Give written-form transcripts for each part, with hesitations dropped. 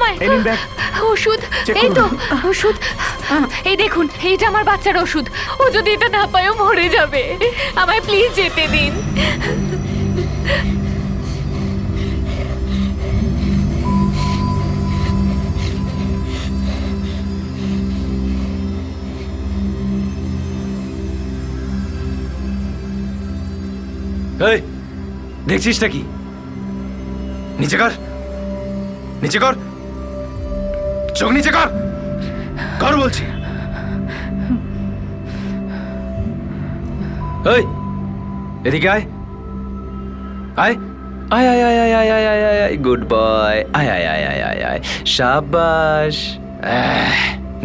আমায় ওষুধ, এই তো ওষুধ। এই দেখুন, এইটা আমার বাচ্চার ওষুধ। ও যদি এটা না পায় ও মরে যাবে। আমায় প্লিজ যেতে দিন। এই দেখছিসটা কি? নিচে কর, নিচে কর, চোখ নিচে কর, কর বলছি। এই এদিকে আয়, আয় আয় আয় আয় আয় আয় আয় আয় আয় আয়, গুড বয়, আয় আয় আয় আয় আয় আয়, শাবাশ।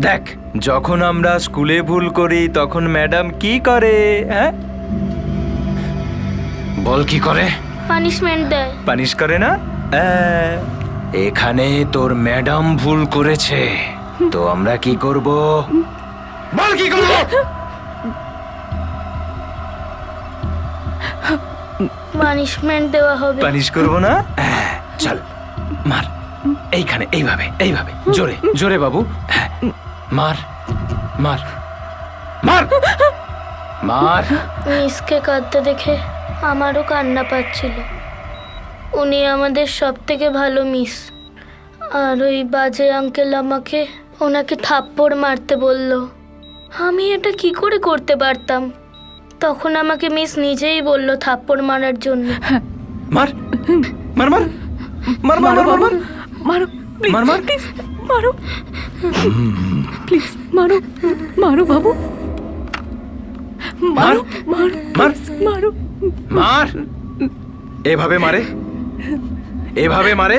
দেখ, যখন আমরা স্কুলে ভুল করি তখন ম্যাডাম কি করে? হ্যাঁ বল, কি করে? পানিশমেন্ট দেয়। পানিশ করে না? এখানে তোর ম্যাডাম ভুল করেছে, তো আমরা কি করব? বল কি করব? পানিশমেন্ট দেওয়া হবে। পানিশ করব না? চল মার, এইখানে, এইভাবে এইভাবে, জোরে জোরে বাবু, মার মার মার মার। মিসকে কাঁদতে দেখে আমারও কান্না পাচ্ছিল। উনি আমাদের সব থেকে ভালো মিস, আর ওই বাজে আঙ্কেল আমাকে ওনাকে থাপ্পড় মারতে বলল। আমি এটা কি করে করতে পারতাম? তখন আমাকে মিস নিজেই বলল থাপ্পড় মারার জন্য। মার মার মার মার মার মার মার মারো, মার মার, প্লিজ মারো, প্লিজ মারো, মারো বাবু, মারো মারো মার মারো। মার। এভাবে মারে, এভাবে মারে,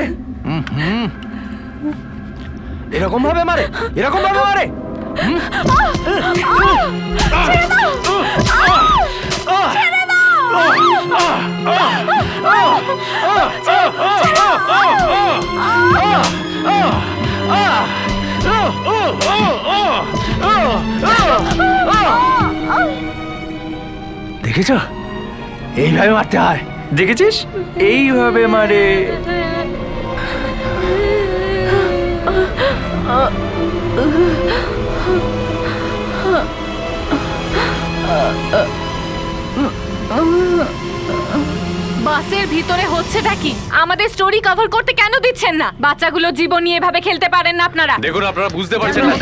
এরকম ভাবে মারে, এরকম ভাবে মারে। দেখেছ, এইভাবে মারতে হয়। দেখেছিস, এইভাবে মারে। বাসের ভিতরে হচ্ছেটা কি? আমাদের স্টোরি কভার করতে কেন দিচ্ছেন না? বাচ্চাগুলো জীবন নিয়ে এভাবে খেলতে পারেন না আপনারা। দেখুন, আপনারা বুঝতে পারছেন না।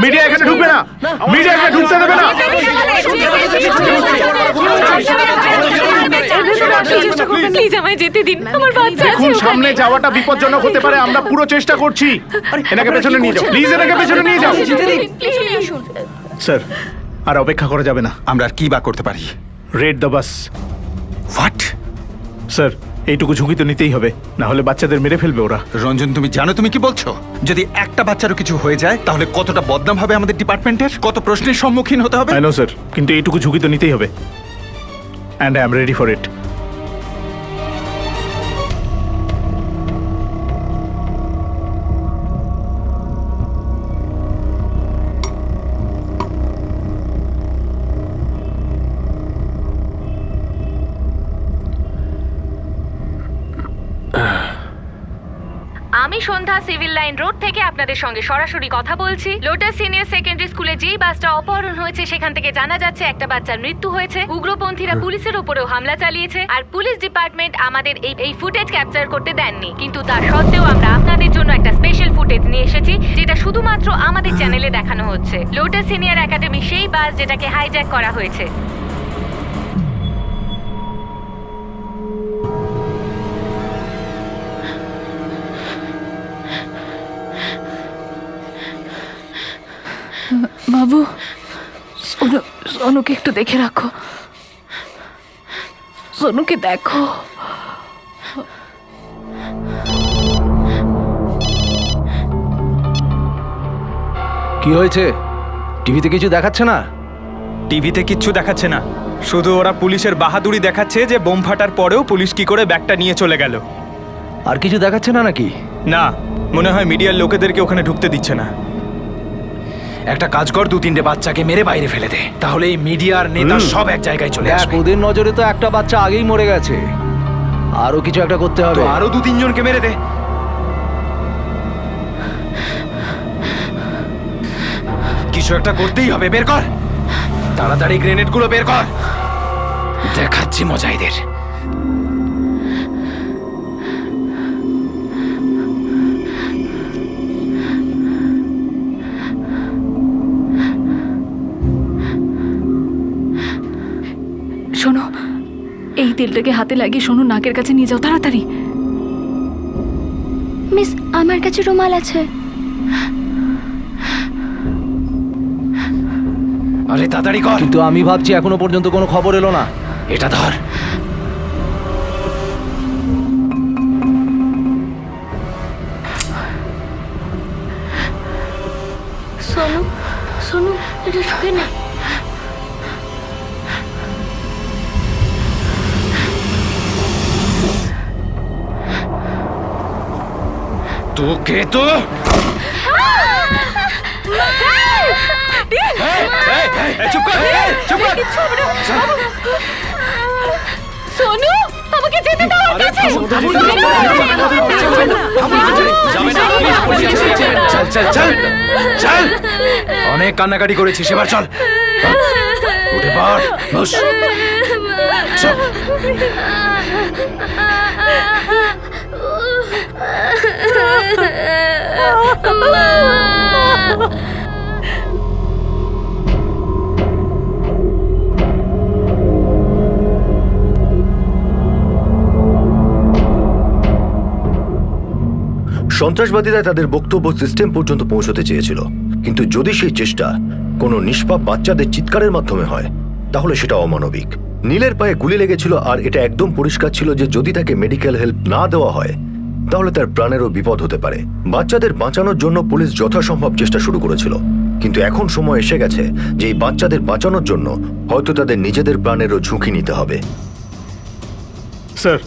মিডিয়া এখানে ঢুকবে না, মিডিয়া এখানে ঢুকতে দেবে না। প্লিজ আমায় যেতে দিন, আমার বাচ্চা দেখুন, সামনে যাওয়াটা বিপজ্জনক হতে পারে, আমরা পুরো চেষ্টা করছি। এনাকে পেছনে নিয়ে যাও, প্লিজ এনাকে পেছনে নিয়ে যাও। স্যার, আর অপেক্ষা করা যাবে না। আমরা আর কি বা করতে পারি? Red the bus. What? Sir, এইটুকু ঝুঁকি তো নিতেই হবে, না হলে বাচ্চাদের মেরে ফেলবে ওরা। রঞ্জন, তুমি জানো তুমি কি বলছো? যদি একটা বাচ্চারও কিছু হয়ে যায় তাহলে কতটা বদনাম হবে আমাদের ডিপার্টমেন্টের, কত প্রশ্নের সম্মুখীন হতে হবে। আই নো স্যার, কিন্তু এইটুকু ঝুঁকি তো নিতেই হবে। And I am ready for it. আমি সন্ধ্যা সিভিল লাইন রোড থেকে আপনাদের সঙ্গে সরাসরি কথা বলছি। লোটাস সিনিয়র সেকেন্ডারি স্কুলে যেই বাসটা অপহরণ হয়েছে সেখান থেকে জানা যাচ্ছে একটা বাচ্চার মৃত্যু হয়েছে। উগ্রপন্থীরা পুলিশের উপরেও হামলা চালিয়েছে, আর পুলিশ ডিপার্টমেন্ট আমাদের এই ফুটেজ ক্যাপচার করতে দেননি। কিন্তু তার সত্ত্বেও আমরা আপনাদের জন্য একটা স্পেশাল ফুটেজ নিয়ে এসেছি, যেটা শুধুমাত্র আমাদের চ্যানেলে দেখানো হচ্ছে। লোটাস সিনিয়র একাডেমি সেই বাস যেটাকে হাইজ্যাক করা হয়েছে। বাবু, সোনুকে একটু দেখে রাখো, সোনুকে দেখো। কি হয়েছে? টিভিতে কিছু দেখাচ্ছে না? টিভিতে কিচ্ছু দেখাচ্ছে না, শুধু ওরা পুলিশের বাহাদুরি দেখাচ্ছে যে বোম ফাটার পরেও পুলিশ কি করে ব্যাগটা নিয়ে চলে গেল। আর কিছু দেখাচ্ছে না নাকি? না, মনে হয় মিডিয়ার লোকেদেরকে ওখানে ঢুকতে দিচ্ছে না। একটা কাজ কর, 2-3টে বাচ্চাকে মেরে বাইরে ফেলে দে, তাহলে এই মিডিয়ার নেতা সব এক জায়গায় চলে আসবে। ওদের নজরে তো একটা বাচ্চা আগেই মরে গেছে, আরো কিছু একটা করতে তো হবে। আরো 2-3 জনকে মেরে দে। কিছু একটা করতেই হবে, বের কর তাড়াতাড়ি গ্রেনেডগুলো বের কর, দেখাচ্ছি মজা এদের। শোনো, এই তেলটাকে হাতে লাগিয়ে শোনো, নাকের কাছে নিয়ে যাও তাড়াতাড়ি। মিস, আমার কাছে রুমাল আছে। আরে তাড়াতাড়ি কর। কিন্তু আমি ভাবছি এখনো পর্যন্ত কোনো খবর এলো না। এটা ধর। সোনু, সোনু, এটা শুকে না। তোকে তো চুপ কর, চুপ কর। সোনু, আমাকে যেতে দাও ওর কাছে। চল চল চল চল, অনেক কান্নাকাটি করেছিস, এবার চল। উঠে পড়, বস। চল। সন্ত্রাসবাদীরা তাদের বক্তব্য সিস্টেম পর্যন্ত পৌঁছতে চেয়েছিল, কিন্তু যদি সেই চেষ্টা কোনো নিষ্পাপ বাচ্চাদের চিৎকারের মাধ্যমে হয় তাহলে সেটা অমানবিক। নীলের পায়ে গুলি লেগেছিল আর এটা একদম পরিষ্কার ছিল যে যদি তাকে মেডিকেল হেল্প না দেওয়া হয় তাহলে তার প্রাণেরও বিপদ হতে পারে। বাচ্চাদের বাঁচানোর জন্য পুলিশ যথাসম্ভব চেষ্টা শুরু করেছিল, কিন্তু এখন সময় এসে গেছে যে এই বাচ্চাদের বাঁচানোর জন্য হয়তো তাদের নিজেদের প্রাণেরও ঝুঁকি নিতে হবে। স্যার,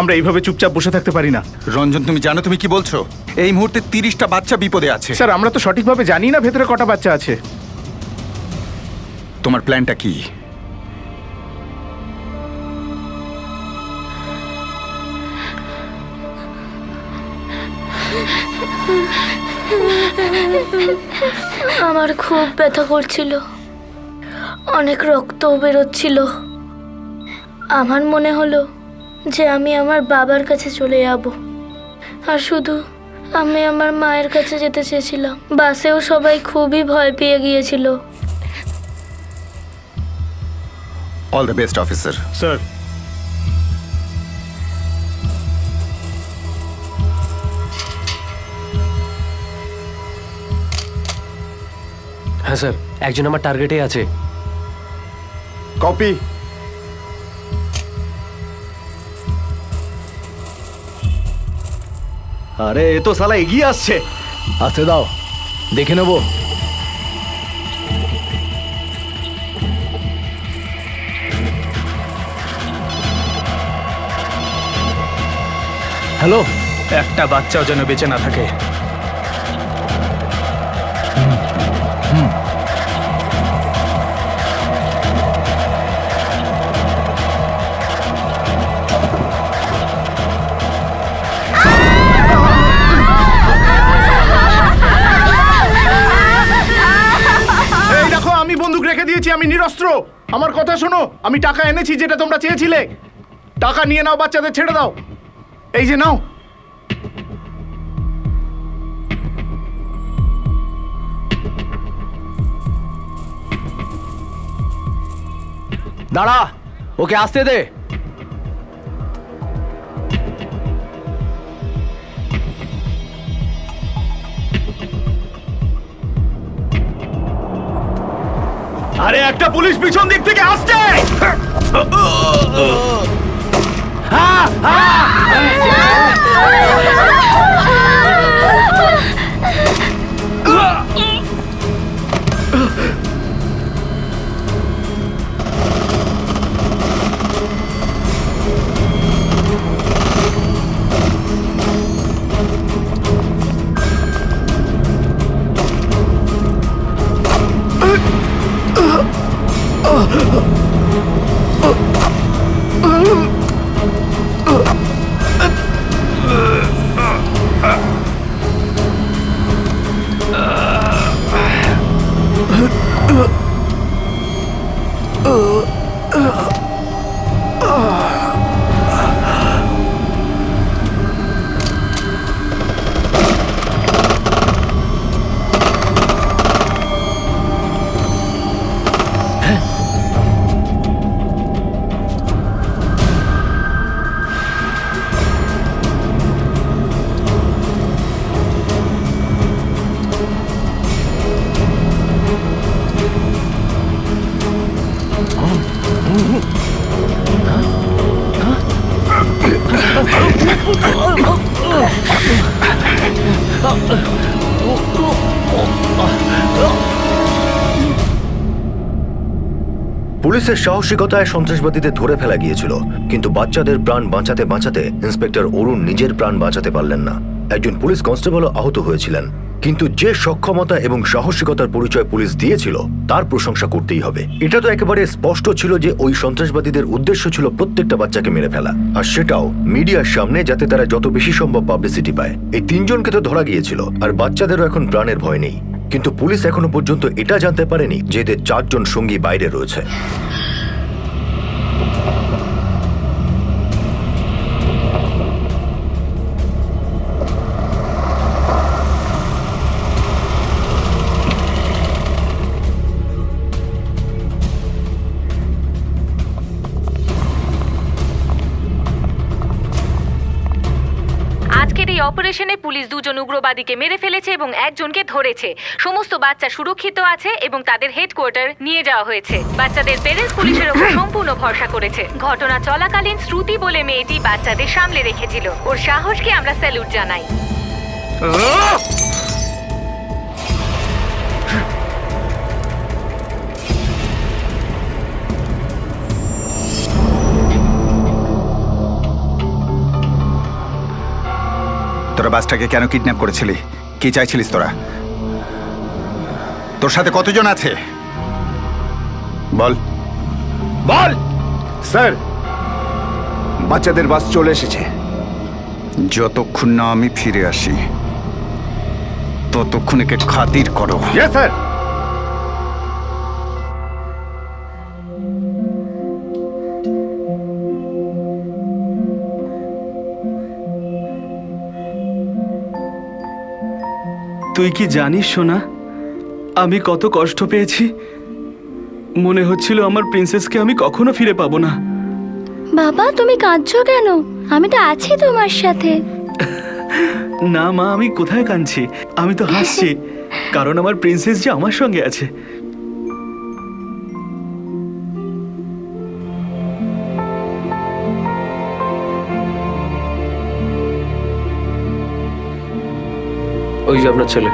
আমরা এইভাবে চুপচাপ বসে থাকতে পারি না। রঞ্জন, তুমি জানো তুমি কি বলছো? এই মুহূর্তে 30টা বাচ্চা বিপদে আছে। স্যার, আমরা তো সঠিকভাবে জানি না ভেতরে কটা বাচ্চা আছে। তোমার প্ল্যানটা কি? আমার খুব ব্যথা করছিল, অনেক রক্তও বেরোচ্ছিল। আমার মনে হলো যে আমি আমার বাবার কাছে চলে যাব, আর শুধু আমি আমার মায়ের কাছে যেতে চেয়েছিলাম। বাসেও সবাই খুবই ভয় পেয়ে গিয়েছিল। All the best officer. Sir, হ্যাঁ স্যার, একজন আমার টার্গেটে আছে। কপি। আরে এ তো শালা এগিয়ে আসছে। আসতে দাও, দেখে নেব। হ্যালো, একটা বাচ্চাও যেন বেঁচে না থাকে। এই দেখো, আমি বন্দুক রেখে দিয়েছি, আমি নিরস্ত্র। আমার কথা শোনো, আমি টাকা এনেছি যেটা তোমরা চেয়েছিলে। টাকা নিয়ে নাও, বাচ্চাদের ছেড়ে দাও। এই যে নাও। দাঁড়া, ওকে আসতে দে। আরে একটা পুলিশ পিছন দিক থেকে আসছে। পুলিশের সাহসিকতায় সন্ত্রাসবাদীদের ধরে ফেলা গিয়েছিল, কিন্তু বাচ্চাদের প্রাণ বাঁচাতে বাঁচাতে ইন্সপেক্টর অরুণ নিজের প্রাণ বাঁচাতে পারলেন না। একজন পুলিশ কনস্টেবলও আহত হয়েছিলেন। কিন্তু যে সক্ষমতা এবং সাহসিকতার পরিচয় পুলিশ দিয়েছিল তার প্রশংসা করতেই হবে। এটা তো একেবারে স্পষ্ট ছিল যে ওই সন্ত্রাসবাদীদের উদ্দেশ্য ছিল প্রত্যেকটা বাচ্চাকে মেরে ফেলা, আর সেটাও মিডিয়ার সামনে, যাতে তারা যত বেশি সম্ভব পাবলিসিটি পায়। এই তিনজনকে তো ধরা গিয়েছিল, আর বাচ্চাদেরও এখন প্রাণের ভয় নেই। কিন্তু পুলিশ এখনো পর্যন্ত এটা জানতে পারেনি যে এদের 4 জন সঙ্গী বাইরে রয়েছে। আজকের এই অপারেশনে পুলিশ 2 জন উগ্রবাদীকে মেরে ফেলেছে এবং একজনকে ধরেছে। সমস্ত বাচ্চা সুরক্ষিত আছে এবং তাদের হেডকোয়ার্টার নিয়ে যাওয়া হয়েছে। বাচ্চাদের পেরেন্টস পুলিশের উপর সম্পূর্ণ ভরসা করেছে। ঘটনা চলাকালীন শ্রুতি বলে মেয়েটি বাচ্চাদের সামলে রেখেছিল। ওর সাহসকে আমরা স্যালুট জানাই। তোরা বাসটাকে কেন কিডন্যাপ করেছিলি? কি চাইছিলিস তোরা? তোর সাথে কতজন আছে বল বল। স্যার, বাচ্চাদের বাস চলে এসেছে। যতক্ষণ না আমি ফিরে আসি ততক্ষণ একে খাতির করো। Yes sir. তুই কি জানিস সোনা, আমি কত কষ্ট পেয়েছি। মনে হচ্ছিল আমার প্রিন্সেসকে আমি কখনো ফিরে পাবো না। বাবা, তুমি কাঁদছো কেন? আমি তো আছি তোমার সাথে। না মা, আমি কোথায় কাঁদছি? আমি তো হাসছি, কারণ আমার প্রিন্সেস যে আমার সঙ্গে আছে। ওই যে আপনার ছেলে।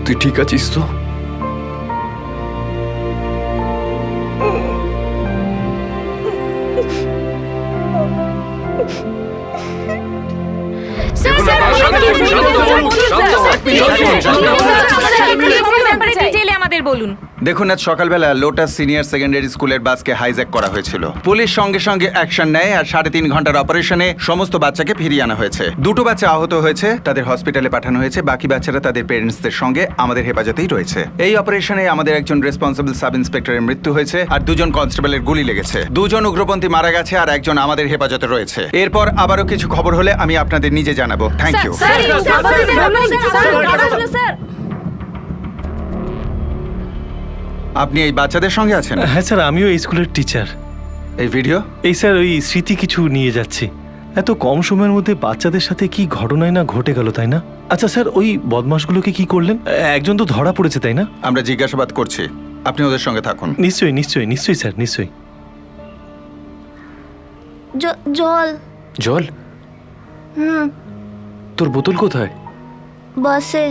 তুই ঠিক আছিস তো? দেখুন, আজ সকালবেলা লোটাস সিনিয়র সেকেন্ডারি স্কুলের বাসকে হাইজ্যাক করা হয়েছিল। পুলিশ সঙ্গে সঙ্গে অ্যাকশন নেয় আর 3.5 ঘন্টার অপারেশনে সমস্ত বাচ্চাকে ফিরিয়ে আনা হয়েছে। 2টো বাচ্চা আহত হয়েছে, তাদের হসপিটালে পাঠানো হয়েছে। বাকি বাচ্চারা তাদের পেরেন্টসদের সঙ্গে আমাদের হেফাজতেই রয়েছে। এই অপারেশনে আমাদের একজন রেসপন্সিবল সাব ইন্সপেক্টরের মৃত্যু হয়েছে আর 2 জন কনস্টেবলের গুলি লেগেছে। 2 জন উগ্রপন্থী মারা গেছে আর একজন আমাদের হেফাজতে রয়েছে। এরপর আবারও কিছু খবর হলে আমি আপনাদের নিজে জানাবো। Thank you. আপনি এই বাচ্চাদের সঙ্গে আছেন? হ্যাঁ স্যার, আমিও এই স্কুলের টিচার। এই ভিডিও? এই স্যার, ওই স্মৃতি কিছু নিয়ে যাচ্ছি। এত কম সময়ের মধ্যে বাচ্চাদের সাথে কি ঘটনাই না ঘটে গেল, তাই না? আচ্ছা স্যার, ওই বদমাশগুলোকে কি করলেন? একজন তো ধরা পড়েছে, তাই না? আমরা জিজ্ঞাসাবাদ করছি, আপনি ওদের সঙ্গে থাকুন। নিশ্চয়ই নিশ্চয়ই নিশ্চয়ই স্যার, নিশ্চয়ই। জল। জল? তোর বোতল কোথায়? বাসে।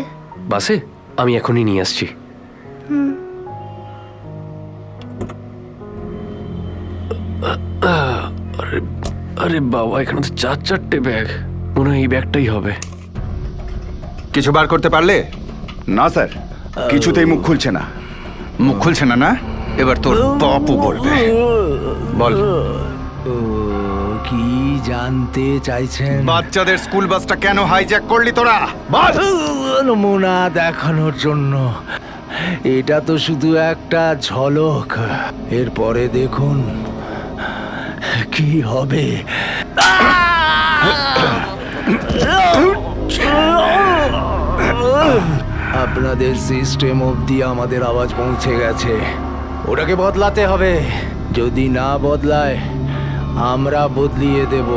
বাসে? আমি এখনই নিয়ে আসছি। আরে আরে বাবা, এখানে তো 4-4টে ব্যাগ। মনে হয় এই ব্যাগটাই হবে। কিছু বার করতে পারলে? না স্যার, কিছুতেই মুখ খুলছে না। মুখ খুলছে না? না, এবার তোর বাপু বলবে। বল, কি জানতে চাইছেন? বাচ্চাদের স্কুল বাসটা কেন হাইজ্যাক করলি তোরা? বল। নমুনা দেখানোর জন্য। এটা তো শুধু একটা ঝলক, এরপরে দেখুন কি হবে। আপনাদের সিস্টেম অবধি আমাদের আওয়াজ পৌঁছে গেছে, ওটাকে বদলাতে হবে। যদি না বদলায় আমরা বদলিয়ে দেব।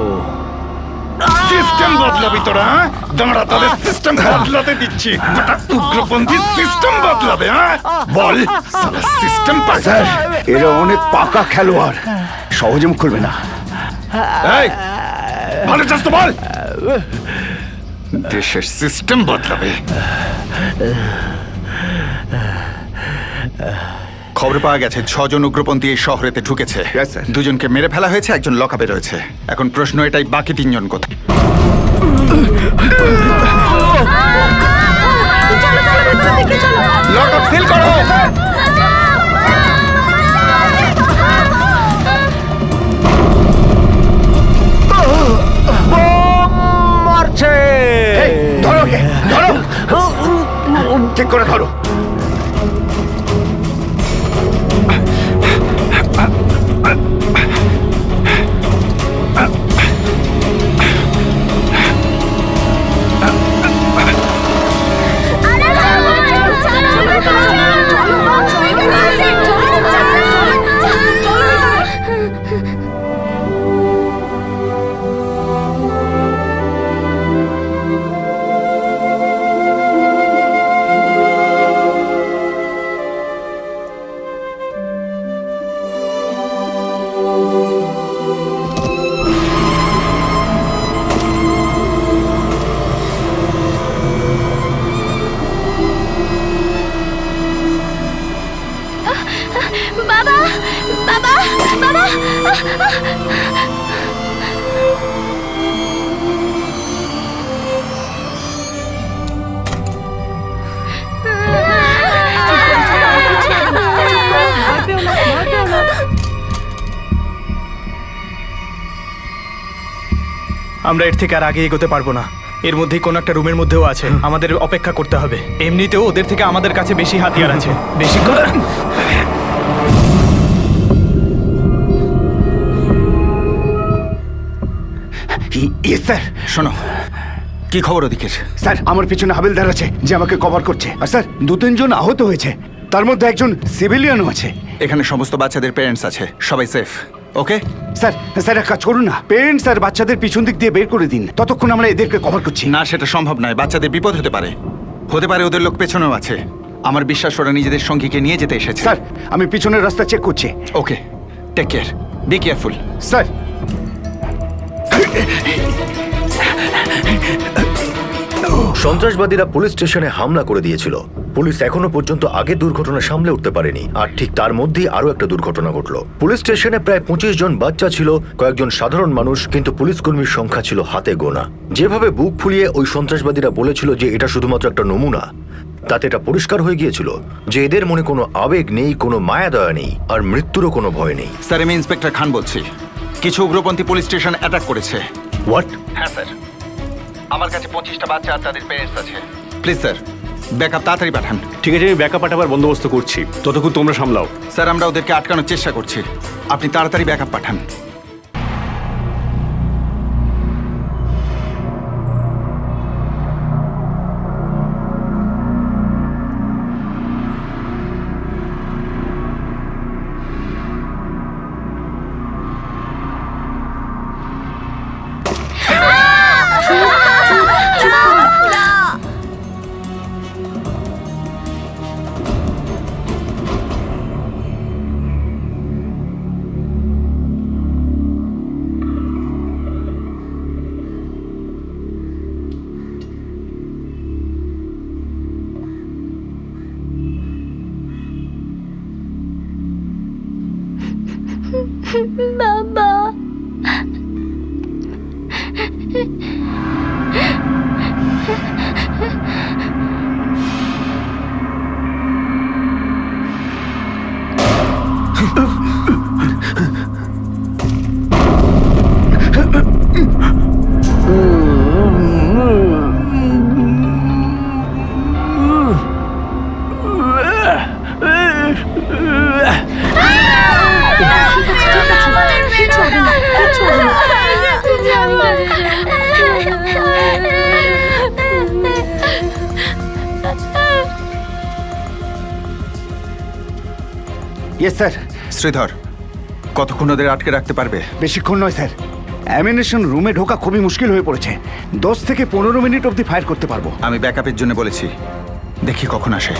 সিস্টেম বদলাবি তোরা? দাঁড়া, তোদের সিস্টেম বদলাতে দিচ্ছি। গোটা উগ্রপন্থী সিস্টেম বদলাবে, হ্যাঁ? বল, সিস্টেম স্যার, এরা অনেক পাকা খেলোয়াড়, সহজে মুখ খুলবে না। এই, ভালো চাস তো বল। দেশের সিস্টেম বদলাবে। খবর পাওয়া গেছে 6 জন উগ্রপন্থী এই শহরেতে ঢুকেছে। Yes, sir. 2 জনকে মেরে ফেলা হয়েছে, একজন লকআপে রয়েছে। এখন প্রশ্ন এটাই, বাকি 3 জন কোথায়? লকআপ সিল করো। মারছে! ধরো ওকে, ধরো, ঠিক করে ধরো। বাবা, বাবা, বাবা! আমরা এর থেকে আর আগে এগোতে পারবো না। এর মধ্যেই কোনো একটা রুমের মধ্যেও আছে, আমাদের অপেক্ষা করতে হবে। এমনিতেও ওদের থেকে আমাদের কাছে বেশি হাতিয়ার আছে। বেশি স্যার, শোনো, কি খবর ওদিকের? স্যার, আমার পিছনে হাবিলদার আছে যে আমাকে কভার করছে। আর স্যার, 2-3 জন আহত হয়েছে, তার মধ্যে একজন সিভিলিয়ানও আছে। এখানে সমস্ত বাচ্চাদের প্যারেন্টস আছে, সবাই সেফ। ওকে স্যার, স্যার এক কাজ করুন না, পেরেন্টস আর বাচ্চাদের পিছন দিক দিয়ে বের করে দিন, ততক্ষণ আমরা এদেরকে কভার করছি। না, সেটা সম্ভব নয়। বাচ্চাদের বিপদ হতে পারে, হতে পারে ওদের লোক পেছনেও আছে। আমার বিশ্বাস ওরা নিজেদের সঙ্গীকে নিয়ে যেতে এসেছে। স্যার, আমি পিছনের রাস্তা চেক করছি। Okay, take care, be careful. Sir, সন্ত্রাসবাদীরা পুলিশ স্টেশনে হামলা করে দিয়েছিল। পুলিশ এখনো পর্যন্ত আগের দুর্ঘটনা সামলে উঠতে পারেনি, আর ঠিক তার মধ্যেই আরো একটা দুর্ঘটনা ঘটলো। পুলিশ স্টেশনে প্রায় 25 জন বাচ্চা ছিল, কয়েকজন সাধারণ মানুষ, কিন্তু পুলিশ কর্মীর সংখ্যা ছিল হাতে গোনা। যেভাবে বুক ফুলিয়ে ওই সন্ত্রাসবাদীরা বলেছিল যে এটা শুধুমাত্র একটা নমুনা, তাতে এটা পরিষ্কার হয়ে গিয়েছিল যে এদের মনে কোনো আবেগ নেই, কোনো মায়া দয়া নেই, আর মৃত্যুরও কোনো ভয় নেই। স্যার, আমি ইন্সপেক্টর খান বলছি। কিছু উগ্রপন্থী পুলিশ স্টেশন অ্যাটাক করেছে। হোয়াট? হ্যাঁ স্যার, আমার কাছে 25টা বাচ্চা আর তাদের প্যারেন্টস আছে। প্লিজ স্যার, ব্যাকআপ তাড়াতাড়ি পাঠান। ঠিক আছে, আমি ব্যাকআপ পাঠাবার বন্দোবস্ত করছি, ততক্ষণ তোমরা সামলাও। স্যার, আমরা ওদেরকে আটকানোর চেষ্টা করছি, আপনি তাড়াতাড়ি ব্যাকআপ পাঠান। বাবা, ইয়েস স্যার। শ্রীধর, কতক্ষণ ওদের আটকে রাখতে পারবে? বেশিক্ষণ নয় স্যার, অ্যামিনেশন রুমে ঢোকা খুবই মুশকিল হয়ে পড়েছে। 10 থেকে 15 মিনিট অবধি ফায়ার করতে পারবো। আমি ব্যাকআপের জন্য বলেছি, দেখি কখন আসে।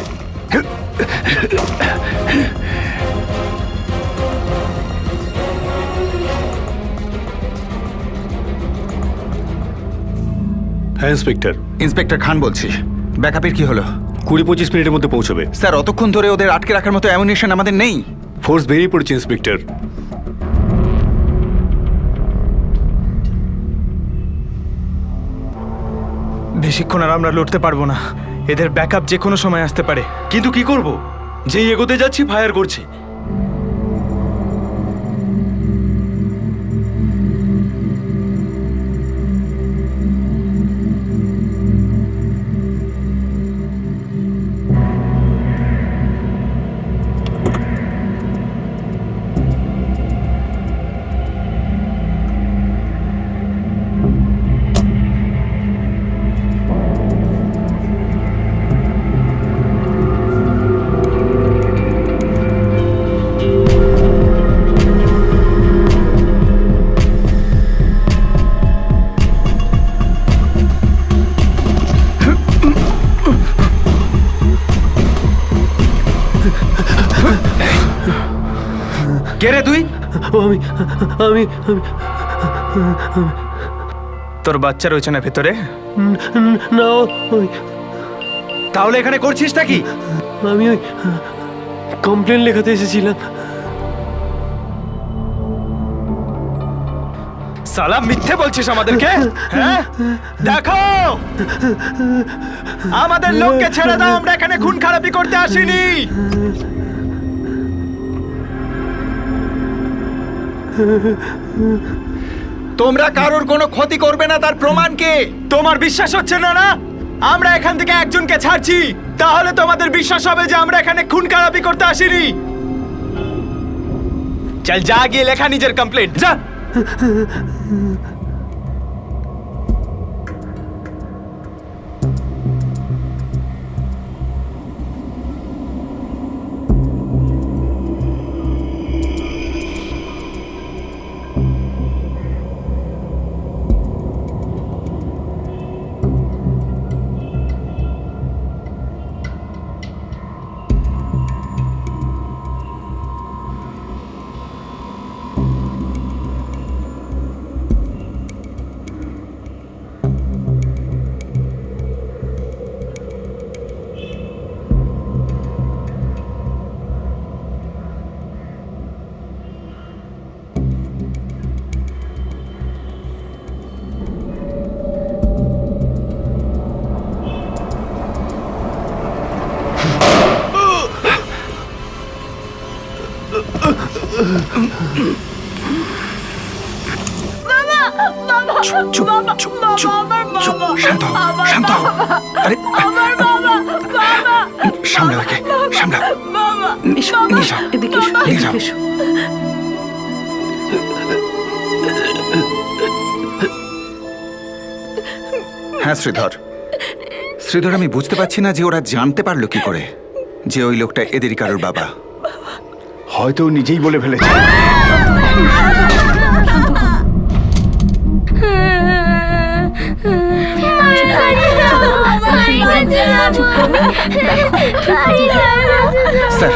হ্যাঁ ইন্সপেক্টর, ইন্সপেক্টর খান বলছি। ব্যাকআপের কি হলো? 20-25 মিনিটের মধ্যে পৌঁছবে। স্যার, অতক্ষণ ধরে ওদের আটকে রাখার মতো অ্যামিনেশন আমাদের নেই। ফোর্স বেরিয়ে পড়েছে ইন্সপেক্টর। বেশিক্ষণ আর আমরা লড়তে পারবো না। এদের ব্যাকআপ যে কোনো সময় আসতে পারে। কিন্তু কি করব? যেই এগোতে যাচ্ছি ফায়ার করছে। কে রে তুই? তোর বাচ্চা রয়েছে না ভেতরে? তাহলে এখানে করছিসটা কি? আমি ওই কমপ্লেন লেখাতে এসেছিলাম। সালা মিথ্যে বলছিস আমাদেরকে? হ্যাঁ, দেখো আমাদের লোককে ছেড়ে দাও, আমরা এখানে খুন খারাপি করতে আসিনি। তোমরা কারোর কোনো ক্ষতি করবে না, তার প্রমাণ কি? তোমার বিশ্বাস হচ্ছে না না? আমরা এখান থেকে একজনকে ছাড়ছি, তাহলে তোমাদের বিশ্বাস হবে যে আমরা এখানে খুন খারাপি করতে আসিনি। চল যা গিয়ে লেখা নিজের কমপ্লেন্ট যা। শান্ত হও, শান্ত হও। আরে সামলা ওকে, সামলা। নিয়ে যাও, নিয়ে যাও। হ্যাঁ শ্রীধর, শ্রীধর, আমি বুঝতে পারছি না যে ওরা জানতে পারলো কি করে যে ওই লোকটা এদেরই কারোর বাবা। হয়তো ও নিজেই বলে ফেলেছে। স্যার,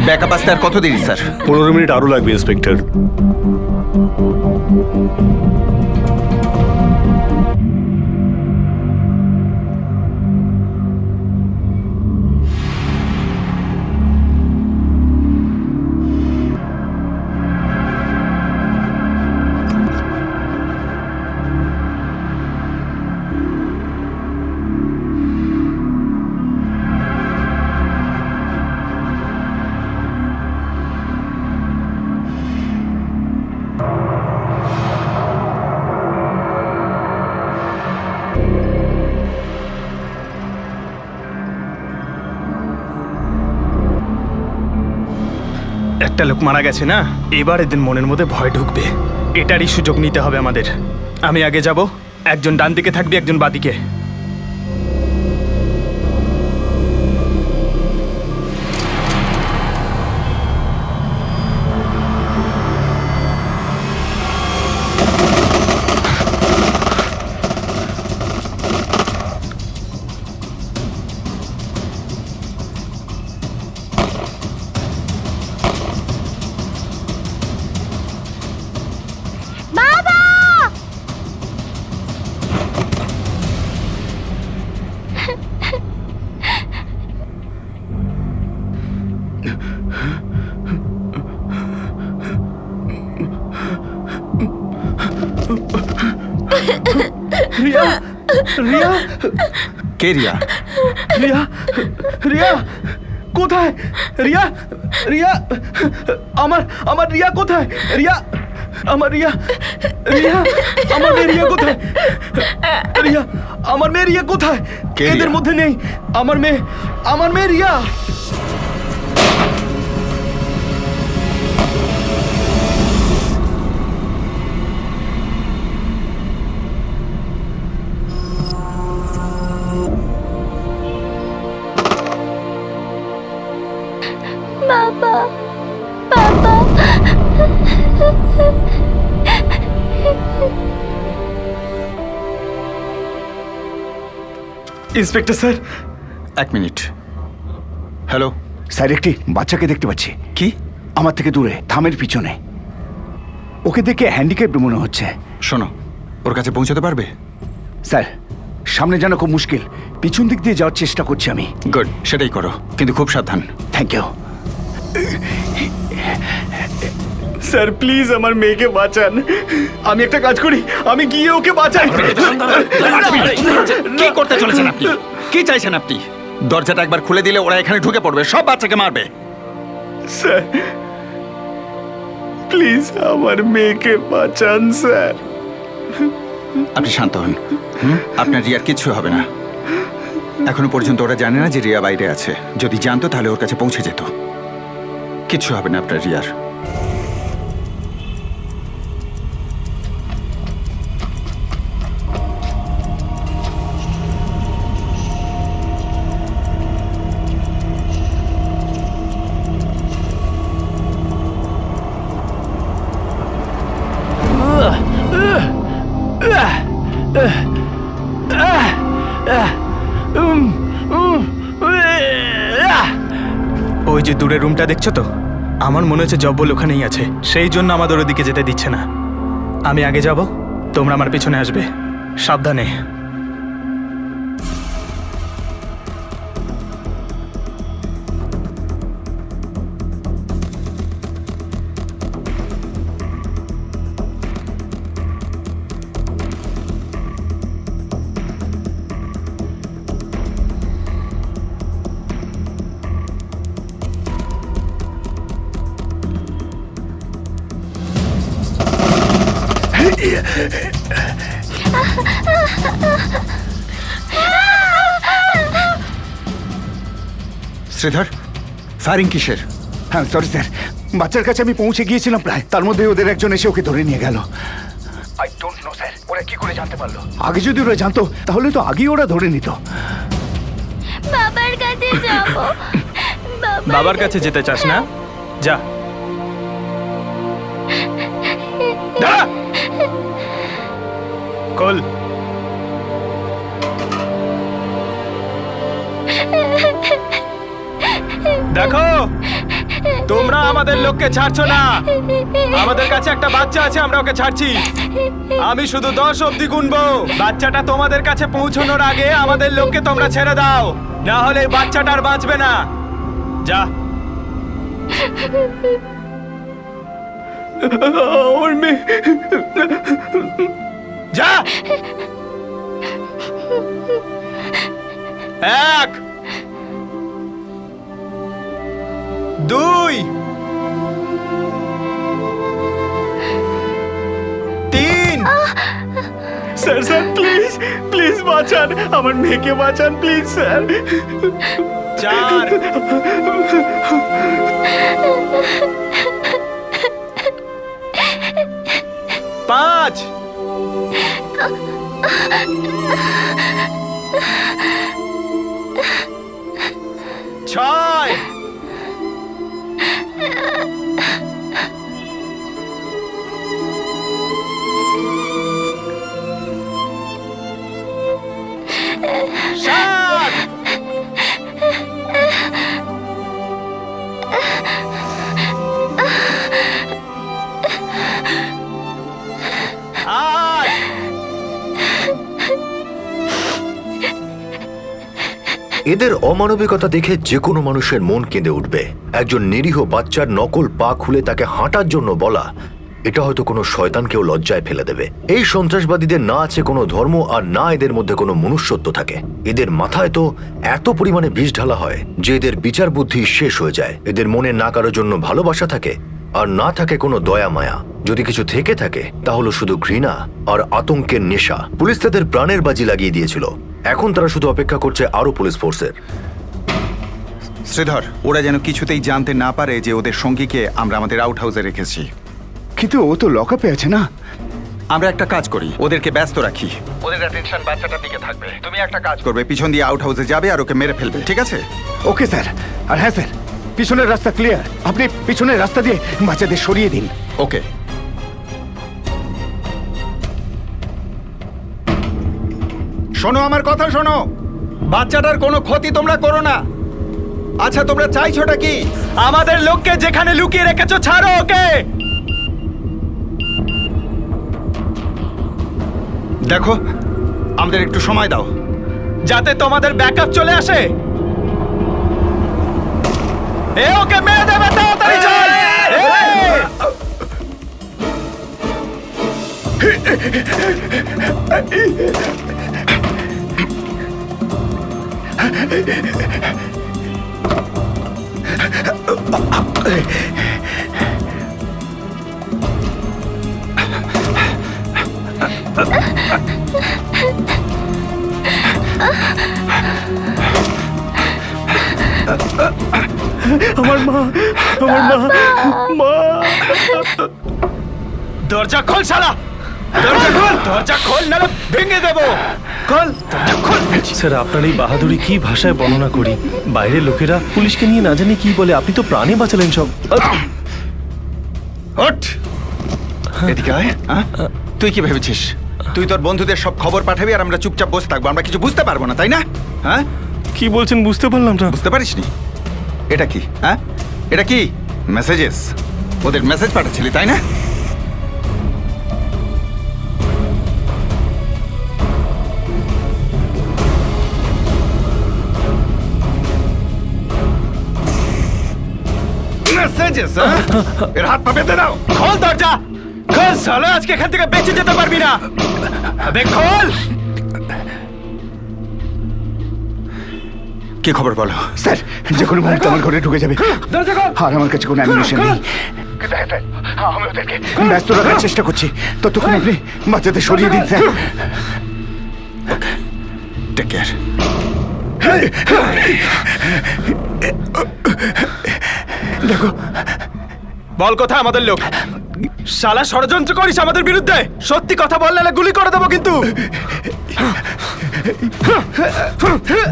ব্যাকআপ আসতে আর কত দেরি স্যার? 15 মিনিট আরো লাগবে ইন্সপেক্টর। একটা লোক মারা গেছে না, এবার এদের মনের মধ্যে ভয় ঢুকবে। এটারই সুযোগ নিতে হবে আমাদের। আমি আগে যাব, একজন ডান দিকে থাকবি, একজন বাদিকে। রিয়া রিয়া কে রিয়া? রিয়া রিয়া কোথায়? রিয়া রিয়া আমার আমার রিয়া কোথায়? রিয়া আমার রিয়া রিয়া আমার মেয়ে রিয়া কোথায়? রিয়া আমার মেয়ে রিয়া কোথায়? কে রিয়া? এদের মধ্যে নেই আমার মেয়ে রিয়া। বাবা বাবা ইন্সপেক্টর স্যার, এক মিনিট। হ্যালো। স্যার একটি বাচ্চাকে দেখতে পাচ্ছি। কি? আমার থেকে দূরে থামের পিছনে। ওকে দেখে হ্যান্ডিক্যাপড মনে হচ্ছে। শোনো, ওর কাছে পৌঁছাতে পারবে? স্যার সামনে জানা খুব মুশকিল, পিছন দিক দিয়ে যাওয়ার চেষ্টা করছি আমি। গুড, সেটাই করো, কিন্তু খুব সাবধান। Thank you. স্যার প্লিজ আমার মেয়েকে বাঁচান। আমি একটা কাজ করি, আমি গিয়ে ওকে বাঁচাই। কি করতে চলেছেন আপনি? কি চাইছেন আপনি? দরজাটা একবার খুলে দিলে ওরা এখানে ঢুকে পড়বে, সব বাচ্চাকে মারবে। স্যার প্লিজ আমার মেয়েকে বাঁচান স্যার। আপনি শান্ত হন। আপনার রিয়ার কিচ্ছু হবে না। এখনো পর্যন্ত ওরা জানে না যে রিয়া বাইরে আছে। যদি জানতো তাহলে ওর কাছে পৌঁছে যেত। কিচ্ছু হবে না আপনার রিয়ার। ওই যে দূরের রুমটা দেখছো তো, আমার মনে হচ্ছে জব্বল ওখানেই আছে। সেই জন্য আমাদের ওদিকে যেতে দিচ্ছে না। আমি আগে যাব, তোমরা আমার পিছনে আসবে। সাবধানে। শ্রীধর, ফায়ারিং কিসের? হ্যাঁ সরি স্যার, বাচ্চার কাছে আমি পৌঁছে গিয়েছিলাম প্রায়, তার মধ্যে ওদের একজন এসে ওকে ধরে নিয়ে গেল। আই ডোন্ট নো স্যার, ওরা কি করে জানতে পারলো? আগে যদি ওরা জানতো তাহলে তো আগেই ওরা ধরে নিত। বাবার কাছে যাব। বাবার কাছে যেতে চাস না? যা। দাঁড়া। কল। দেখো, তোমরা আমাদের লোককে ছাড়ছো না। আমাদের কাছে একটা বাচ্চা আছে, আমরা ওকে ছাড়ছি। আমি শুধু 10 অবধি গুনবো। বাচ্চাটা তোমাদের কাছে পৌঁছানোর আগে আমাদের লোককে তোমরা ছেড়ে দাও, না হলে এই বাচ্চাটা আর বাঁচবে না। যা। আমার মেয়ে। যা। 1 2 3 স্যার স্যার প্লিজ প্লিজ বাঁচান আমার মেয়েকে, বাঁচান প্লিজ স্যার। 4 5 6 7 8 এদের অমানবিকতা দেখে যে কোনো মানুষের মন কেঁদে উঠবে। একজন নিরীহ বাচ্চার নকল পা খুলে তাকে হাঁটার জন্য বলা, এটা হয়তো কোনো শয়তানকেও লজ্জায় ফেলে দেবে। এই সন্ত্রাসবাদীদের না আছে কোনো ধর্ম আর না এদের মধ্যে কোনো মনুষ্যত্ব থাকে। এদের মাথায় তো এত পরিমাণে বিষ ঢালা হয় যে এদের বিচার বুদ্ধি শেষ হয়ে যায়। এদের মনে না কারোর জন্য ভালোবাসা থাকে আর না থাকে কোনো দয়া মায়া। যদি কিছু থেকে থাকে তাহলে শুধু ঘৃণা আর আতঙ্কের নেশা। পুলিশ তাদের প্রাণের বাজি লাগিয়ে দিয়েছিল, এখন তারা শুধু অপেক্ষা করছে আরো পুলিশ ফোর্সের। শ্রীধর, ওরা যেন কিছুতেই জানতে না পারে যে ওদের সঙ্গীকে আমরা আমাদের আউট হাউসে রেখেছি। কিন্তু ও তো লকআপে আছে না। আমরা একটা কাজ করি, ওদেরকে ব্যস্ত রাখি, ওদের অ্যাটেনশন বাচ্চাটার দিকে থাকবে। তুমি একটা কাজ করবে, পিছন দিয়ে আউট হাউসে যাবে আর ওকে মেরে ফেলবে, ঠিক আছে? Okay sir. আর হ্যাঁ স্যার, পিছনের রাস্তা ক্লিয়ার, আপনি পিছনের রাস্তা দিয়ে বাচ্চাদের সরিয়ে দিন। ওকে। শোনো, আমার কথা শোনো, বাচ্চাটার কোনো ক্ষতি তোমরা করো না। আচ্ছা, তোমরা চাইছোটা কি? আমাদের লোককে যেখানে লুকিয়ে রেখেছো ছাড়ো ওকে। দেখো, আমাদের একটু সময় দাও যাতে তোমাদের ব্যাকআপ চলে আসে। এ ওকে মেরে দেবে, তাড়াতাড়ি চল। আমার মা, দরজা খোল শালা, দরজা খোল নাহলে ভেঙে দেবো। খোল দরজা, খোল। স্যার, আপনার এই বাহাদুরি কি ভাষায় বর্ণনা করি? বাইরের লোকেরা পুলিশকে নিয়ে না জানি কি বলে, আপনি তো প্রাণে বাঁচালেন সব। ওঠ, এদিকে আয়। তুই কি ভেবেছিস তুই তোর বন্ধুদের সব খবর পাঠাবি আর আমরা চুপচাপ বসে থাকবো? আমরা কিছু বুঝতে পারবো না, তাই না? হ্যাঁ, কি বলছেন বুঝতে পারলাম না। বুঝতে পারিসনি? এটা কি? হ্যাঁ, এটা কি? মেসেজেস? ওদের মেসেজ পাঠাচ্ছিলি, তাই না? মেসেজেস? এর হাত পা বেঁধে দাও। খোল দরজা, খোল শালা, আজকে এখান থেকে বেঁচে যেতে পারবি না। আবে খোল। কি খবর বলো? স্যার, যে কোনো মুহূর্তে আমার ঘরে ঢুকে যাবে আর আমার কাছে কোনো অ্যামিউনিশন নেই। আমি ওদেরকে ব্যস্ত রাখার চেষ্টা করছি, ততক্ষণ আপনি বাচ্চাদের সরিয়ে দিন স্যার। Take care. দেখো, বল কোথায় আমাদের লোক? শালা ষড়যন্ত্র করিস আমাদের বিরুদ্ধে? সত্যি কথা বললে না গুলি করে দেবো কিন্তু।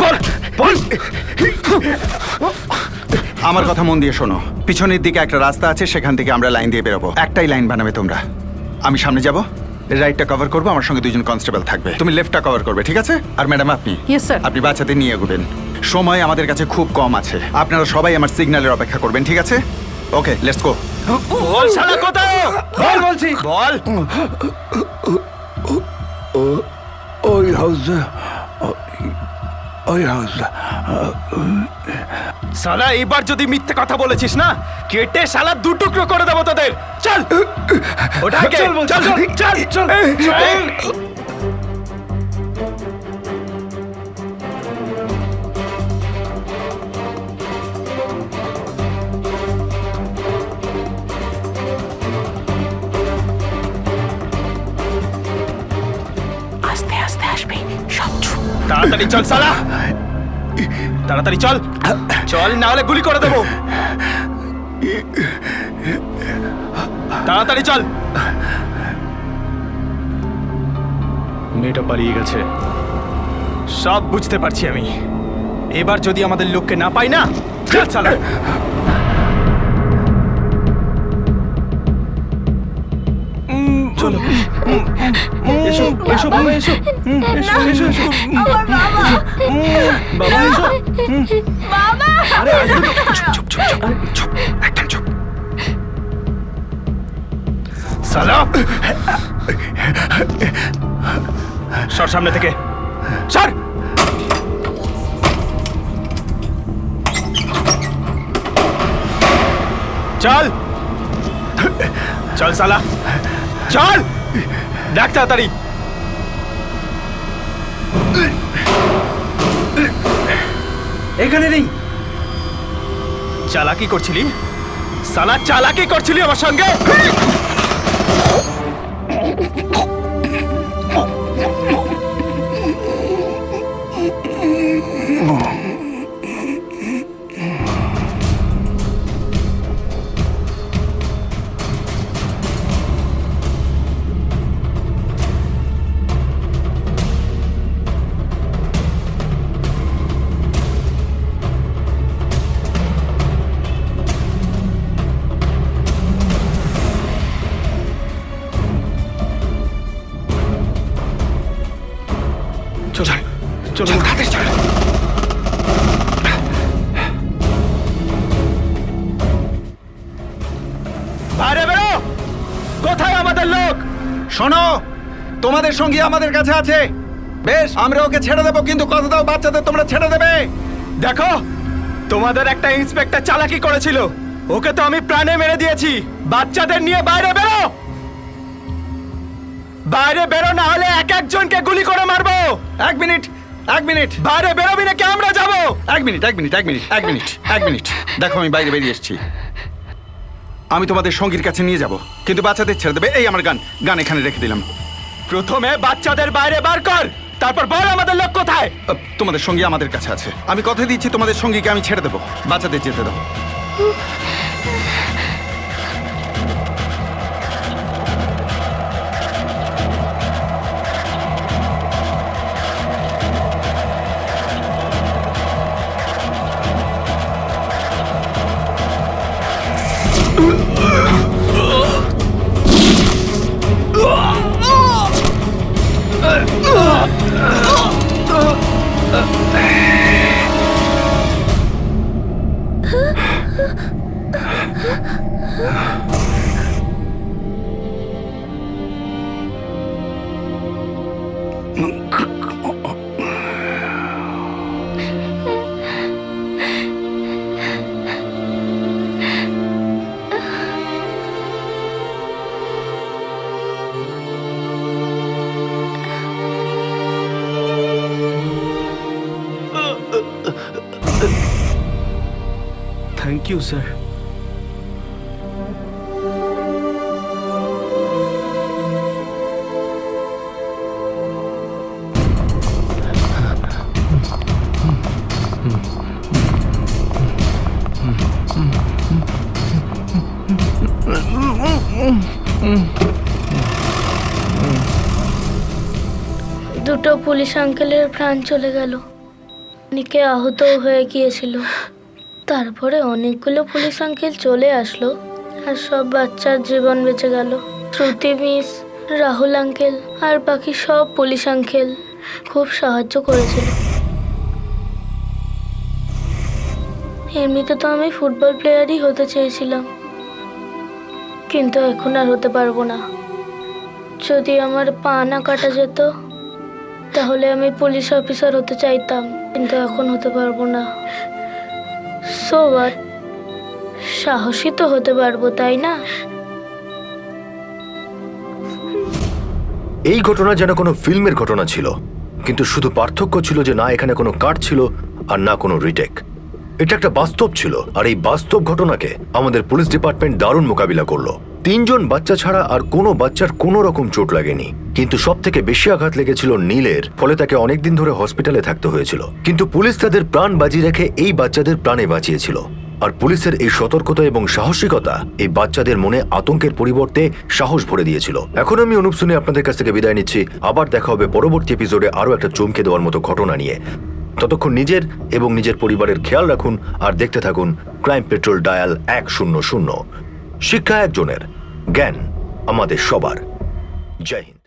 বল বল। আমার কথা মন দিয়ে শোনো, পিছনের দিকে একটা রাস্তা আছে, সেখান থেকে আমরা লাইন দিয়ে বেরোবো। একটাই লাইন বানাবে তোমরা। আমি সামনে যাব, রাইটটা কভার করবো, আমার সঙ্গে দুজন কনস্টেবল থাকবে। তুমি লেফটটা কভার করবে, ঠিক আছে? আর ম্যাডাম আপনি? Yes, sir. আপনি বাচ্চাদের নিয়ে এগোবেন। সময় আমাদের কাছে খুব কম আছে, আপনারা সবাই আমার সিগন্যালের অপেক্ষা করবেন, ঠিক আছে? ওকে, লেটস গো। বল শালা কোথায়? বল বলছি, বল। ওই হাউসে, ওই হাউসে। শালা এইবার যদি মিথ্যে কথা বলেছিস না, কেটে শালা দু টুকরো করে দেবো তোদের। চল ওটা আগে, চল চল চল চল। আস্তে আস্তে আসবে, সব চুপ। তাড়াতাড়ি চল শালা, তাড়াতাড়ি চল, চল না হলে গুলি করে দেবো। তাড়াতাড়ি চল। মেয়েটা পালিয়ে গেছে। সব বুঝতে পারছি আমি। এবার যদি আমাদের লোককে না পাই না, চল শালা। চলো, এসো এসো বাবা, এসো এসো এসো এসো বাবা, এসো। আরে আসবে তো। চুপ চুপ চুপ চুপ, একদম চুপ। শালা সর সামনে থেকে, সর। চল চল সালা চল, ডাক তাড়াতাড়ি। এখানে নেই। চালাকি করছিলি সালা, চালাকি করছিলি আমার সঙ্গে। চলো বাইরে বেরো, কোথায় আমাদের লোক? শোনো, তোমাদের সঙ্গী আমাদের কাছে আছে। বেশ, আমরা ওকে ছেড়ে দেবো, কিন্তু কথা দাও বাচ্চাদের তোমরা ছেড়ে দেবে। দেখো, তোমাদের একটা ইন্সপেক্টর চালাকি করেছিল, ওকে তো আমি প্রাণে মেরে দিয়েছি। বাচ্চাদের নিয়ে বাইরে বেরো, বাইরে বেরো, না হলে এক একজনকে গুলি করে মারবো। এক মিনিট, এক মিনিট, বাইরে বেরোবি নাকি আমরা যাবো? এক মিনিট, এক মিনিট, এক মিনিট, এক মিনিট, এক মিনিট। দেখো, আমি বাইরে বেরিয়ে এসেছি। আমি তোমাদের সঙ্গীর কাছে নিয়ে যাব, কিন্তু বাচ্চাদের ছেড়ে দেবে। এই আমার গান, গান এখানে রেখে দিলাম। প্রথমে বাচ্চাদের বাইরে বার কর, তারপর বল আমাদের লোক কোথায়। তোমাদের সঙ্গী আমাদের কাছে আছে। আমি কথা দিচ্ছি, তোমাদের সঙ্গীকে আমি ছেড়ে দেবো, বাচ্চাদের যেতে দাও। Thank you sir. দুটো পুলিশ আঙ্কেলের প্রাণ চলে গেল, অনেকে আহতও হয়ে গিয়েছিল। তারপরে অনেকগুলো পুলিশ আঙ্কেল চলে আসলো আর সব বাচ্চার জীবন বেঁচে গেল। শ্রুতি মিস, রাহুল আঙ্কেল আর বাকি সব পুলিশ আঙ্কেল খুব সাহায্য করেছিল। এমনিতে তো আমি ফুটবল প্লেয়ারই হতে চেয়েছিলাম, কিন্তু এখন আর হতে পারবো না। যদি আমার পা না কাটা যেত তাহলে আমি পুলিশ অফিসার হতে চাইতাম, কিন্তু এখন হতে পারবো না। সো হোয়াট, সাহসী তো হতে পারবো, তাই না? এই ঘটনা যেন কোনো ফিল্মের ঘটনা ছিল, কিন্তু শুধু পার্থক্য ছিল যে না এখানে কোনো কাট ছিল আর না কোনো রিটেক। এটা একটা বাস্তব ছিল, আর এই বাস্তব ঘটনাকে আমাদের পুলিশ ডিপার্টমেন্ট দারুণ মোকাবিলা করলো। 3 জন বাচ্চা ছাড়া আর কোনো বাচ্চার কোনো রকম চোট লাগেনি, কিন্তু সব থেকে বেশি আঘাত লেগেছিল নীলের, ফলে তাকে অনেকদিন ধরে হসপিটালে থাকতে হয়েছিল। কিন্তু পুলিশ তাদের প্রাণ বাজি রেখে এই বাচ্চাদের প্রাণে বাঁচিয়েছিল। আর পুলিশের এই সতর্কতা এবং সাহসিকতা এই বাচ্চাদের মনে আতঙ্কের পরিবর্তে সাহস ভরে দিয়েছিল। এখন আমি অনুপ শুনে আপনাদের কাছ থেকে বিদায় নিচ্ছি। আবার দেখা হবে পরবর্তী এপিসোডে আরো একটা চমকে দেওয়ার মতো ঘটনা নিয়ে। ততক্ষণ নিজের এবং নিজের পরিবারের খেয়াল রাখুন আর দেখতে থাকুন ক্রাইম পেট্রোল ডায়াল 100। শিক্ষা একজনের, জ্ঞান আমাদের সবার। জয় হিন্দ।